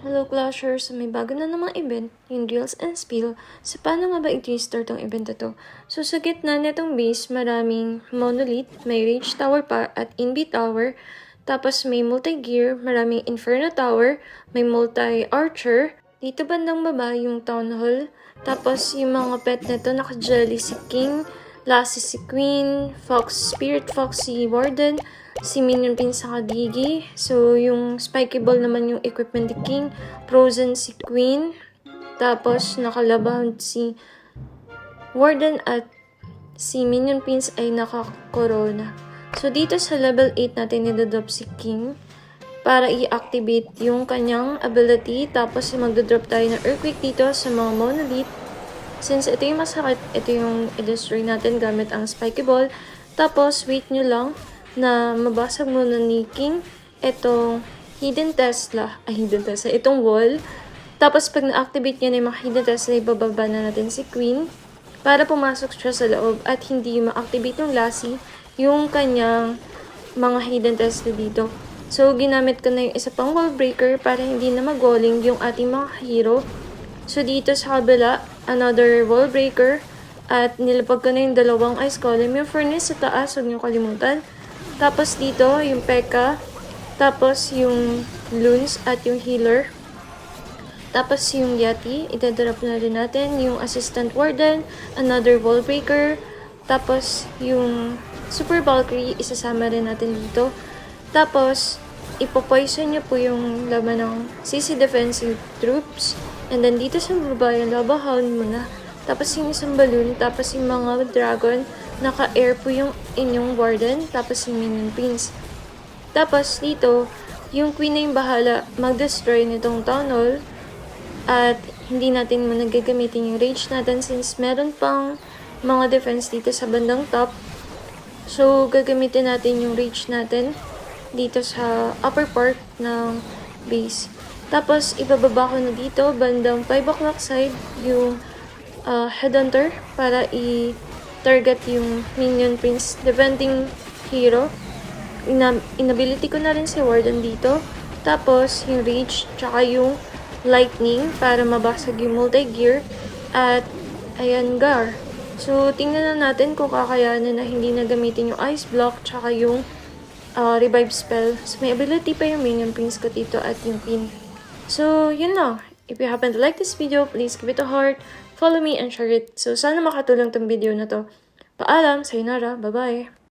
Hello Clashers! May bago na namang event, yung Drills and Spill. So paano nga ba i-restore tong event na to? So sa gitna nitong base, maraming monolith, may rage tower pa at inbit tower. Tapos may multi-gear, maraming inferno tower, may multi-archer. Dito bandang baba yung town hall. Tapos yung mga pet nito, naka-jelly si King, Lassie si Queen, Fox, Spirit Fox si Warden, si Minion Pin sa Kadigi. So, yung Spiky Ball naman yung equipment ni King. Frozen si Queen. Tapos, nakalaban si Warden at si Minion Pins ay naka-corona. So, dito sa level 8 natin nidodrop si King para i-activate yung kanyang ability. Tapos, magdodrop tayo ng Earthquake dito sa mga monolith. Since ito yung masakit, ito yung i-destroy natin gamit ang Spiky Ball. Tapos, wait nyo lang na mabasag muna ni King itong Hidden Tesla. Itong wall. Tapos, pag na-activate nyo na yung mga Hidden Tesla, ibababa na natin si Queen para pumasok siya sa loob at hindi ma-activate ng Lassie yung kanyang mga Hidden Tesla dito. So, ginamit ko na yung isa pang wall breaker para hindi na mag-walling yung ating mga hero. So, dito sa kabila, another wall breaker. At nilapag ko na yung dalawang ice column. Yung furnace sa taas, huwag niyo kalimutan. Tapos dito, yung P.E.K.K.A. Tapos yung loons at yung healer. Tapos yung Yeti, itadrop na rin natin. Yung assistant warden, another wall breaker. Tapos yung super Valkyrie, isasama rin natin dito. Tapos, ipopoison niyo po yung laman ng CC defensive troops. And then, dito sa baba, yung lava hound muna. Tapos, yung isang balloon. Tapos, yung mga dragon. Naka-air po yung inyong warden. Tapos, yung minion pins. Tapos, dito, yung queen na yung bahala mag-destroy nitong town hall. At, hindi natin muna gagamitin yung rage natin since meron pang mga defense dito sa bandang top. So, gagamitin natin yung rage natin dito sa upper part ng base. Tapos, ibababa ko na dito, bandang 5 o'clock side, yung headhunter para i-target yung minion prince defending hero. Inability ko na rin si Warden dito. Tapos, yung rage, tsaka yung lightning para mabasag yung multi-gear. At, ayan, Gar. So, tingnan na natin kung kakayanin na hindi na gamitin yung ice block, tsaka yung revive spell. So, may ability pa yung minion pins ko dito at yung pin. So, yun lang. If you happen to like this video, please give it a heart, follow me, and share it. So, sana makatulong tong video na to. Paalam, sayonara, bye-bye!